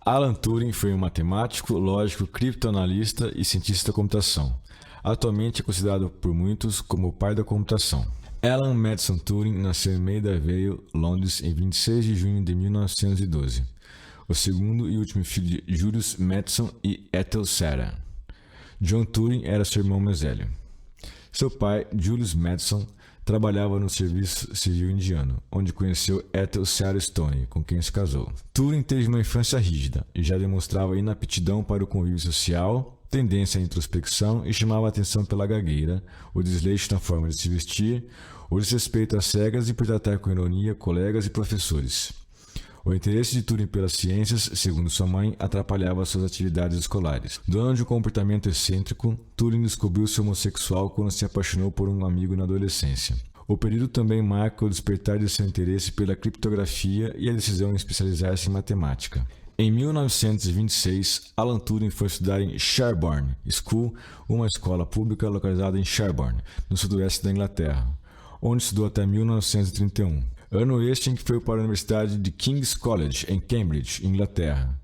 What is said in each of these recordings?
Alan Turing foi um matemático, lógico, criptoanalista e cientista da computação. Atualmente é considerado por muitos como o pai da computação. Alan Madison Turing nasceu em Maida Vale, Londres, em 26 de junho de 1912. O segundo e último filho de Julius Madison e Ethel Sarah. John Turing era seu irmão mais velho. Seu pai, Julius Madison, trabalhava no Serviço Civil Indiano, onde conheceu Ethel Sarah Stone, com quem se casou. Turing teve uma infância rígida e já demonstrava inaptidão para o convívio social, tendência à introspecção e chamava a atenção pela gagueira, o desleixo na forma de se vestir, o desrespeito às cegas e por tratar com ironia colegas e professores. O interesse de Turing pelas ciências, segundo sua mãe, atrapalhava suas atividades escolares. Dono de um comportamento excêntrico, Turing descobriu-se homossexual quando se apaixonou por um amigo na adolescência. O período também marca o despertar de seu interesse pela criptografia e a decisão em especializar-se em matemática. Em 1926, Alan Turing foi estudar em Sherborne School, uma escola pública localizada em Sherborne, no sudoeste da Inglaterra, onde estudou até 1931. Ano este em que foi para a Universidade de King's College, em Cambridge, Inglaterra.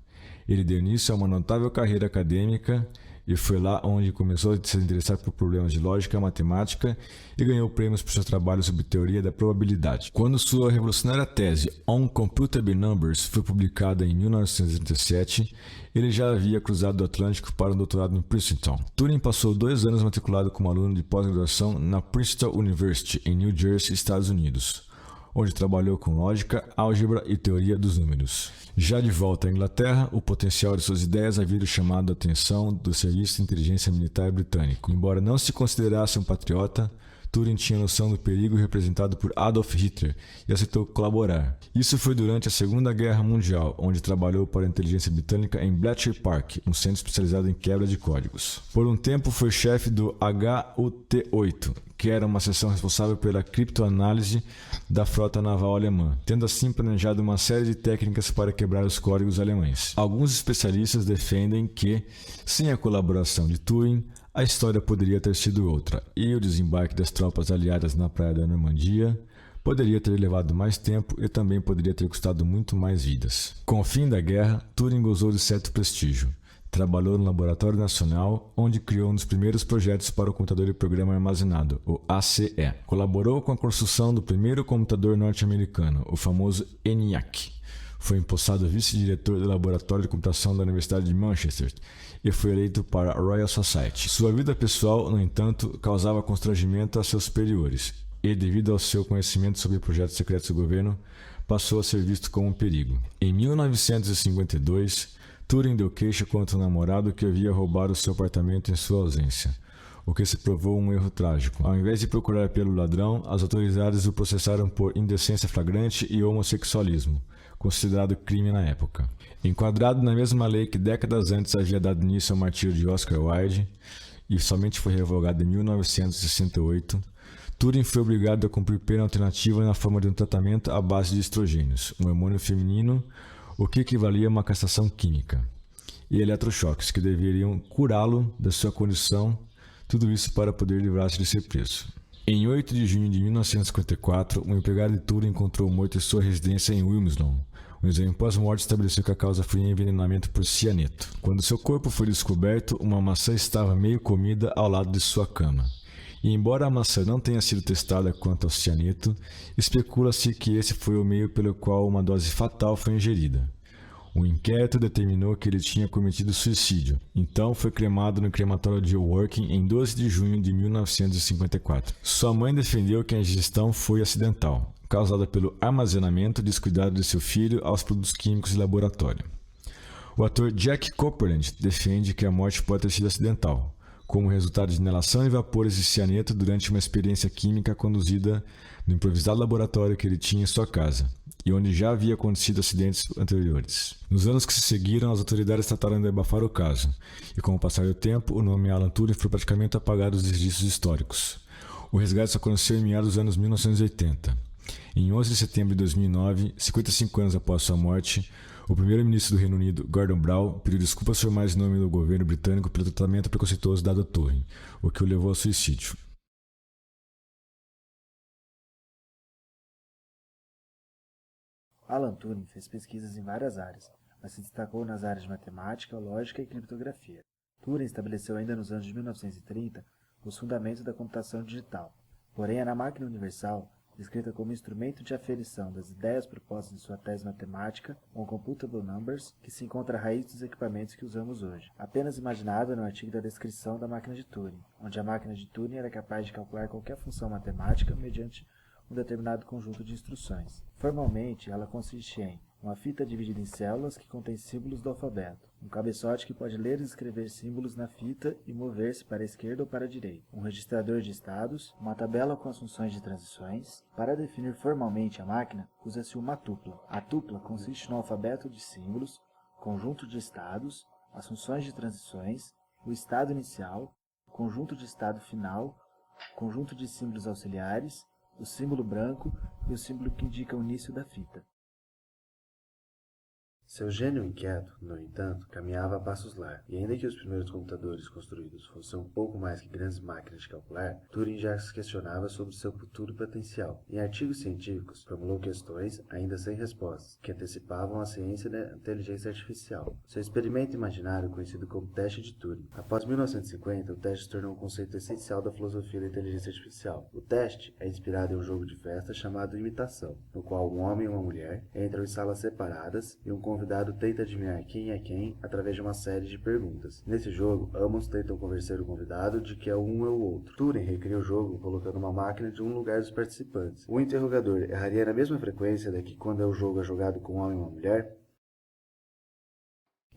Ele deu início a uma notável carreira acadêmica e foi lá onde começou a se interessar por problemas de lógica e matemática e ganhou prêmios por seu trabalho sobre teoria da probabilidade. Quando sua revolucionária tese On Computable Numbers foi publicada em 1937, ele já havia cruzado o Atlântico para um doutorado em Princeton. Turing passou 2 anos matriculado como aluno de pós-graduação na Princeton University, em New Jersey, Estados Unidos, onde trabalhou com lógica, álgebra e teoria dos números. Já de volta à Inglaterra, o potencial de suas ideias havia chamado a atenção do Serviço de Inteligência Militar britânico. Embora não se considerasse um patriota, Turing tinha noção do perigo representado por Adolf Hitler e aceitou colaborar. Isso foi durante a Segunda Guerra Mundial, onde trabalhou para a inteligência britânica em Bletchley Park, um centro especializado em quebra de códigos. Por um tempo foi chefe do HUT-8, que era uma seção responsável pela criptoanálise da frota naval alemã, tendo assim planejado uma série de técnicas para quebrar os códigos alemães. Alguns especialistas defendem que, sem a colaboração de Turing, a história poderia ter sido outra, e o desembarque das tropas aliadas na praia da Normandia poderia ter levado mais tempo e também poderia ter custado muito mais vidas. Com o fim da guerra, Turing gozou de certo prestígio. Trabalhou no Laboratório Nacional, onde criou um dos primeiros projetos para o computador de programa armazenado, o ACE. Colaborou com a construção do primeiro computador norte-americano, o famoso ENIAC. Foi empossado vice-diretor do Laboratório de Computação da Universidade de Manchester e foi eleito para a Royal Society. Sua vida pessoal, no entanto, causava constrangimento a seus superiores e, devido ao seu conhecimento sobre projetos secretos do governo, passou a ser visto como um perigo. Em 1952, Turing deu queixa contra o namorado que havia roubado seu apartamento em sua ausência, o que se provou um erro trágico. Ao invés de procurar pelo ladrão, as autoridades o processaram por indecência flagrante e homossexualismo, considerado crime na época. Enquadrado na mesma lei que décadas antes havia dado início ao martírio de Oscar Wilde e somente foi revogado em 1968, Turing foi obrigado a cumprir pena alternativa na forma de um tratamento à base de estrogênios, um hormônio feminino, o que equivalia a uma castração química, e eletrochoques que deveriam curá-lo da sua condição, tudo isso para poder livrar-se de ser preso. Em 8 de junho de 1954, um empregado de Turing encontrou morto em sua residência em Wilmslow. Um exame pós-morte estabeleceu que a causa foi envenenamento por cianeto. Quando seu corpo foi descoberto, uma maçã estava meio comida ao lado de sua cama. E embora a maçã não tenha sido testada quanto ao cianeto, especula-se que esse foi o meio pelo qual uma dose fatal foi ingerida. O inquérito determinou que ele tinha cometido suicídio, então foi cremado no crematório de Woking em 12 de junho de 1954. Sua mãe defendeu que a ingestão foi acidental, causada pelo armazenamento descuidado de seu filho aos produtos químicos de laboratório. O ator Jack Copeland defende que a morte pode ter sido acidental, como resultado de inalação de vapores de cianeto durante uma experiência química conduzida no improvisado laboratório que ele tinha em sua casa, e onde já havia acontecido acidentes anteriores. Nos anos que se seguiram, as autoridades trataram de abafar o caso, e com o passar do tempo, o nome Alan Turing foi praticamente apagado dos registros históricos. O resgate só aconteceu em meados dos anos 1980. Em 11 de setembro de 2009, 55 anos após sua morte, o primeiro-ministro do Reino Unido, Gordon Brown, pediu desculpas formais em nome do governo britânico pelo tratamento preconceituoso dado a Turing, o que o levou ao suicídio. Alan Turing fez pesquisas em várias áreas, mas se destacou nas áreas de matemática, lógica e criptografia. Turing estabeleceu ainda nos anos de 1930 os fundamentos da computação digital. Porém, é na máquina universal, descrita como instrumento de aferição das ideias propostas em sua tese matemática, on Computable Numbers, que se encontra a raiz dos equipamentos que usamos hoje, apenas imaginada no artigo da descrição da máquina de Turing, onde a máquina de Turing era capaz de calcular qualquer função matemática mediante um determinado conjunto de instruções. Formalmente, ela consiste em uma fita dividida em células que contém símbolos do alfabeto, um cabeçote que pode ler e escrever símbolos na fita e mover-se para a esquerda ou para a direita, um registrador de estados, uma tabela com as funções de transições. Para definir formalmente a máquina, usa-se uma tupla. A tupla consiste no alfabeto de símbolos, conjunto de estados, as funções de transições, o estado inicial, conjunto de estado final, conjunto de símbolos auxiliares, o símbolo branco e o símbolo que indica o início da fita. Seu gênio inquieto, no entanto, caminhava a passos largos, e ainda que os primeiros computadores construídos fossem um pouco mais que grandes máquinas de calcular, Turing já se questionava sobre seu futuro potencial. Em artigos científicos, formulou questões, ainda sem respostas, que antecipavam a ciência da inteligência artificial. Seu experimento imaginário, conhecido como teste de Turing. Após 1950, o teste se tornou um conceito essencial da filosofia da inteligência artificial. O teste é inspirado em um jogo de festa chamado imitação, no qual um homem e uma mulher entram em salas separadas e um convidado tenta adivinhar quem é quem através de uma série de perguntas. Nesse jogo, ambos tentam convencer o convidado de que é um ou outro. Turing recria o jogo colocando uma máquina de um lugar dos participantes. O interrogador erraria na mesma frequência da que quando o jogo é jogado com um homem e uma mulher?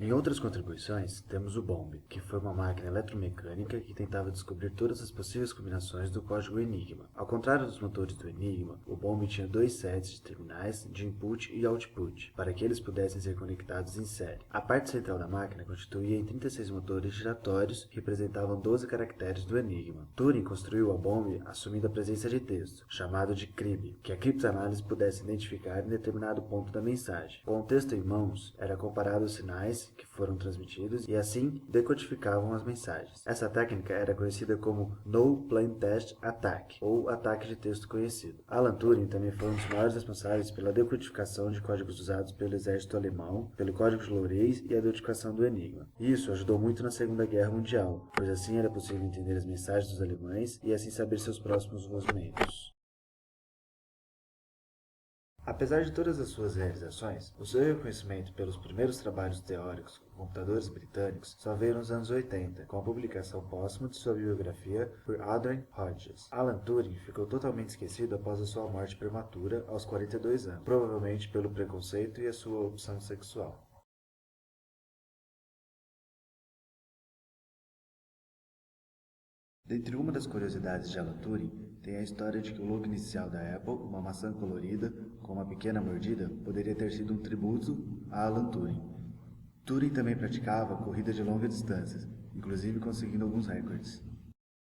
Em outras contribuições, temos o Bomb, que foi uma máquina eletromecânica que tentava descobrir todas as possíveis combinações do código Enigma. Ao contrário dos motores do Enigma, o Bomb tinha dois sets de terminais de input e output, para que eles pudessem ser conectados em série. A parte central da máquina constituía em 36 motores giratórios que representavam 12 caracteres do Enigma. Turing construiu a Bomb assumindo a presença de texto, chamado de CRIB, que a criptoanálise pudesse identificar em determinado ponto da mensagem. Com o texto em mãos, era comparado aos sinais que foram transmitidos e assim decodificavam as mensagens. Essa técnica era conhecida como No Plain Text Attack, ou ataque de texto conhecido. Alan Turing também foi um dos maiores responsáveis pela decodificação de códigos usados pelo exército alemão, pelo código de Lourdes e a decodificação do Enigma. Isso ajudou muito na Segunda Guerra Mundial, pois assim era possível entender as mensagens dos alemães e assim saber seus próximos movimentos. Apesar de todas as suas realizações, o seu reconhecimento pelos primeiros trabalhos teóricos com computadores britânicos só veio nos anos 80, com a publicação póstuma de sua biografia por Adrian Hodges. Alan Turing ficou totalmente esquecido após a sua morte prematura aos 42 anos, provavelmente pelo preconceito e a sua opção sexual. Dentre uma das curiosidades de Alan Turing, tem a história de que o logo inicial da Apple, uma maçã colorida com uma pequena mordida, poderia ter sido um tributo a Alan Turing. Turing também praticava corrida de longa distância, inclusive conseguindo alguns recordes.